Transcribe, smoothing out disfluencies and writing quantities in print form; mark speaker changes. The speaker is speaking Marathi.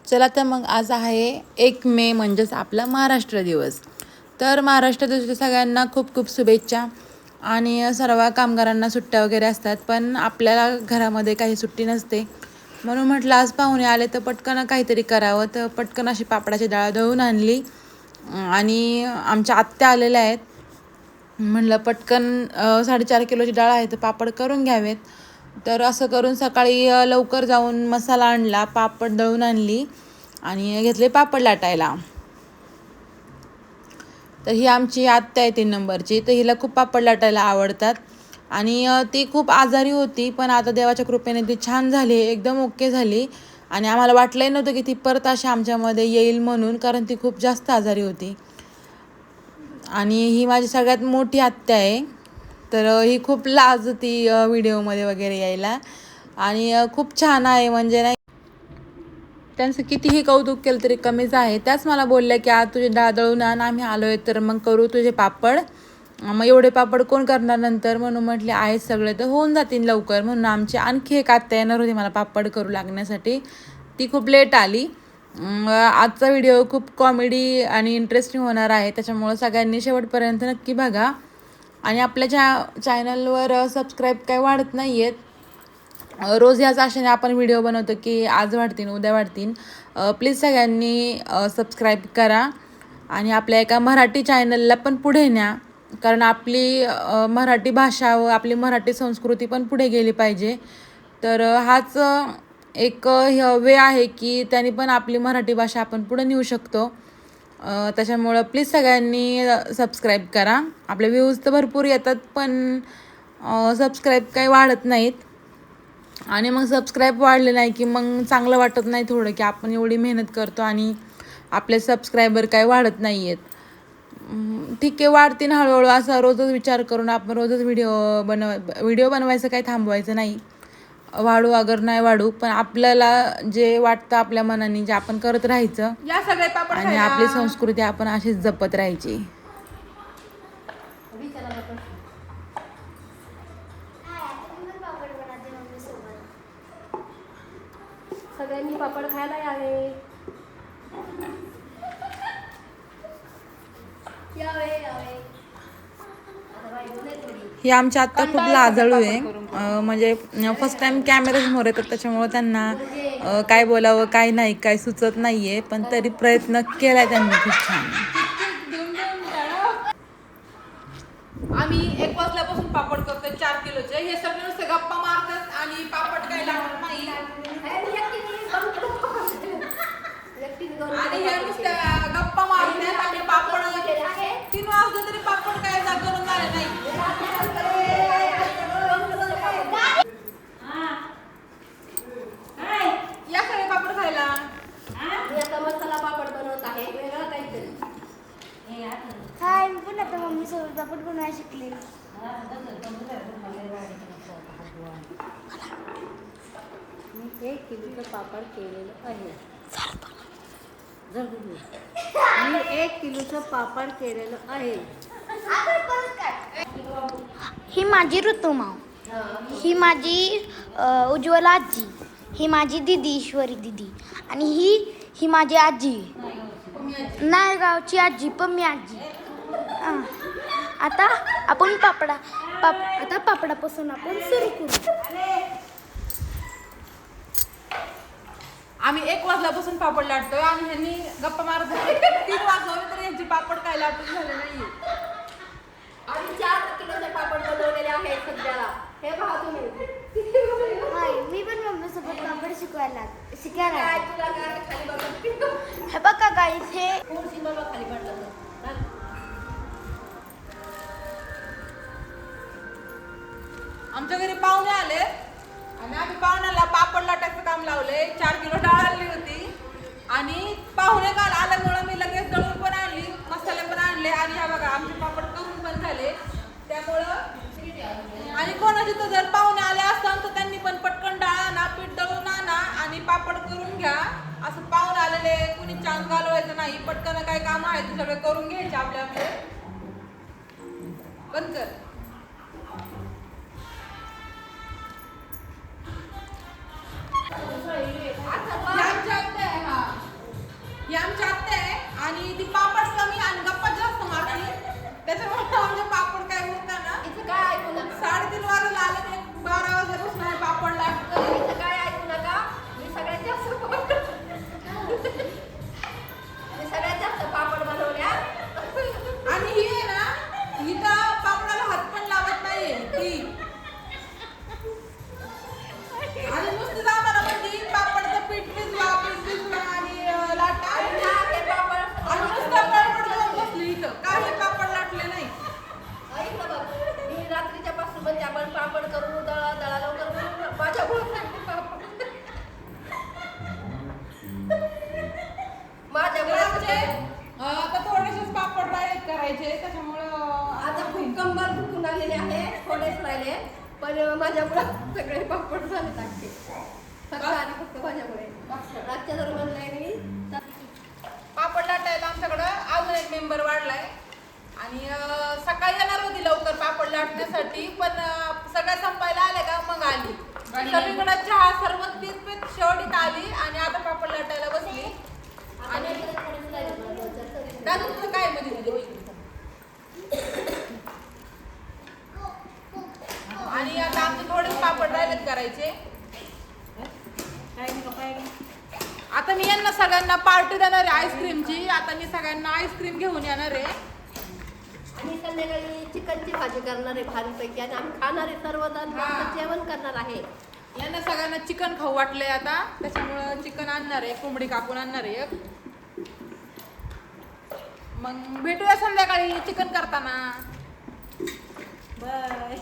Speaker 1: चला तर मग आज आहे 1 मे म्हणजेच आपला महाराष्ट्र दिवस. तर महाराष्ट्र दिवसाच्या सगळ्यांना खूप खूप शुभेच्छा. आणि सर्व कामगारांना सुट्ट्या वगैरे असतात, पण आपल्याला घरामध्ये काही सुट्टी नसते. म्हणून म्हटलं आज पाहुणे आले तर पटकन काहीतरी करावं, तर पटकन अशी पापडाची डाळ दळून आणली. आणि आमच्या आत्या आलेल्या आहेत. म्हणलं पटकन 4.5 किलोची डाळ आहे तर पापड करून घ्यावेत. तर असं करून सकाळी लवकर जाऊन मसाला आणला, पापड दळून आणली आणि घेतले पापड लाटायला. तर ही आमची आत्या आहे 3 नंबरची, तर हिला खूप पापड लाटायला आवडतात. आणि ती खूप आजारी होती, पण आता देवाच्या कृपेने ती छान झाली, एकदम ओके झाली. आणि आम्हाला वाटलंही नव्हतं की ती परत अशी आमच्यामध्ये येईल म्हणून, कारण ती खूप जास्त आजारी होती. आणि ही माझी सगळ्यात मोठी आत्या आहे. तर ही खूप लाजती व्हिडिओमध्ये वगैरे यायला. आणि खूप छान आहे, म्हणजे नाही त्यांचं कितीही कौतुक केलं तरी कमीच आहे. त्याच मला बोलल्या की आज तुझी डाळ दळून आण, आम्ही आलो आहे तर मग करू तुझे पापड. मग एवढे पापड कोण करणार नंतर, म्हणून म्हटले आहेत सगळे तर होऊन जातील लवकर. म्हणून आमची आणखी एक आत्या येणार होती मला पापड करू लागण्यासाठी, ती खूप लेट आली. आजचा व्हिडिओ खूप कॉमेडी आणि इंटरेस्टिंग होणार आहे, त्याच्यामुळं सगळ्यांनी शेवटपर्यंत नक्की बघा. आणि आपल्या चॅनलवर सबस्क्राईब काही वाढत नाही आहेत. रोज ह्याच आशेने आपण व्हिडिओ बनवतो की आज वाढतील उद्या वाढतील. प्लीज सगळ्यांनी सबस्क्राईब करा आणि आपल्या एका मराठी चॅनलला पण पुढे न्या, कारण आपली मराठी भाषा व आपली मराठी संस्कृती पण पुढे गेली पाहिजे. तर हाच एक वे आहे की त्यांनी पण आपली मराठी भाषा आपण पुढे नेऊ शकतो. त्याच्यामुळं प्लीज सगळ्यांनी सबस्क्राईब करा. आपले व्ह्यूज तर भरपूर येतात, पण सबस्क्राईब काही वाढत नाहीत. आणि मग सबस्क्राईब वाढले नाही की मग चांगलं वाटत नाही थोडं, की आपण एवढी मेहनत करतो आणि आपले सबस्क्रायबर काही वाढत नाही आहेत. ठीक आहे, वाढतील हळूहळू, असा रोजच विचार करून आपण रोजच व्हिडिओ बनवायचं काही थांबवायचं नाही. वाढू अगर नाही वाढू, पण आपल्याला जे वाटतं आपल्या मनाने जे आपण करत राहायचं आणि आपली संस्कृती आपण अशीच जपत राहायची.
Speaker 2: सगळ्यांनी पापड खायला यावे.
Speaker 1: ही आमची आत्ता खूप लाजळू आहे. म्हणजे फर्स्ट टाइम कॅमेऱ्यासमोर येतात, त्याच्यामुळं त्यांना काय बोलावं काय नाही काय सुचत नाही आहे, पण तरी प्रयत्न केला आहे त्यांनी खूप छान.
Speaker 3: आम्ही 1 वाजल्यापासून पापड करतोय 4 किलोचे. हे सगळे नुसते गप्पा मारतात आणि पापड काही लागत नाही. आणि हे नुसत्या गप्पा मारतात आणि पापड 3 वाजले तरी पापड काय करून झाले नाही. या सगळे पापड खायला.
Speaker 2: मी आता मसाला पापड बनवत आहे, वेगळा काहीतरी.
Speaker 4: हाय, मी पण आता मम्मी सोबत पापड बनवायला शिकले.
Speaker 2: मी 1 किलोचं पापड केलेलं आहे. मी 1 किलोचं पापड केलेलं आहे.
Speaker 4: ही माझी ऋतुमाव, ही माझी उज्ज्वला आजी, ही माझी दिदी ईश्वरी दिदी, आणि ही माझी आजी, नायगावची आजी पम्मी आजी. आता आपण पापडापासून आपण सुरू करू.
Speaker 3: आम्ही 1 वाजल्यापासून पापड लाटतोय आणि ह्यांनी गप्पा मारत होते 3 वाजले तरी यांची पापड काय लाटून झाले नाहीये.
Speaker 2: आम्ही 4 किलोचे पापड बनवलेले आहेत सध्याला. हे पहा तुम्ही.
Speaker 4: हाय, मी पण मम्मी सोबत पापड शिकायला.
Speaker 2: काय तुला काय खाली बघा.
Speaker 4: हे बघा गाईस, हे
Speaker 2: थोडीशी बघा खाली पडलं तर.
Speaker 3: आमच्या घरी पाहुणे आले आणि आम्ही पाहुण्याला पापड लाटायचं काम लावले. 4 किलो डाळ आणली होती आणि पाहुणे काल आल्यामुळं मी लगेच दळून पण आणली, मसाले पण आणले आणि ह्या बघा आमचे पापड करून पण झाले. त्यामुळं आणि कोणाचे तर जर पाहुणे आले असतात तर त्यांनी पण पटकन डाळ आणा, पीठ दळून आणा आणि पापड करून घ्या. असं पाहुणे आलेले कुणी चान्स घालवायचं नाही. पटकन काय काम आहे ते सगळे करून घ्यायचे आपले आपले. बंद कर. आमच्या
Speaker 2: पण माझ्यामुळे सगळे पापड झाले टाकते फक्त आणि फक्त माझ्यामुळे रातच्या जर म्हणलंय मी
Speaker 3: पापड लाटायला आमच्याकडं अजून एक मेंबर वाढलाय आणि सकाळी येणार होती लवकर पापड लाटण्यासाठी पण सगळ्या संपायला आले का मग आली सगळीकडे चहा सरबत पीत शेवटीत आली आणि आता पापड लाटायला बसली. आणि दादू तुझं काय मध्ये तुझं आणि आता आमचे थोडेच पापड राहिलेत करायचे. आता मी यांना सगळ्यांना पार्टी देणार आहे आईस्क्रीमची. आता मी सगळ्यांना आईस्क्रीम घेऊन येणार आहे
Speaker 2: आणि संध्याकाळी चिकनची भाजी करणार आहे भारीपैकी आणि आम्ही खाणार आहे सर्वजण मस्त जेवण करणार आहे.
Speaker 3: यांना सगळ्यांना चिकन खाऊ वाटलंय आता त्याच्यामुळं चिकन आणणार आहे कोंबडी कापून आणणार आहे एक. मग भेटूया संध्याकाळी चिकन करताना. बाय.